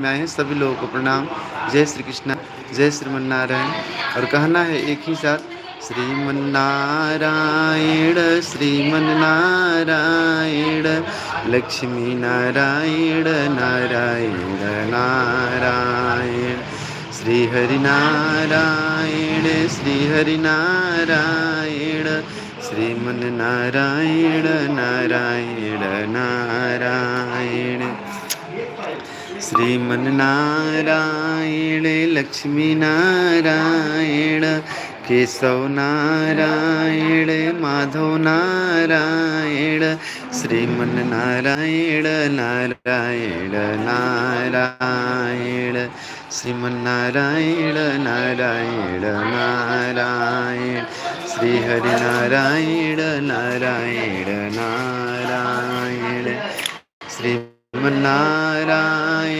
में आए हैं सभी लोगों को प्रणाम। जय श्री कृष्ण, जय श्रीमन्नारायण। और कहना है एक ही साथ, श्रीमन्नारायण श्रीमन्नारायण, लक्ष्मी नारायण नारायण नारायण, श्री हरि नारायण श्री हरि नारायण, श्रीमन्नारायण नारायण नारायण, श्रीमन्नारायण लक्ष्मी नारायण, केशव नारायण माधव नारायण, श्रीमन्नारायण नारायण नारायण, श्रीमन्नारायण नारायण नारायण, श्री हरि नारायण नारायण नारायण, श्रीमन्नारायण।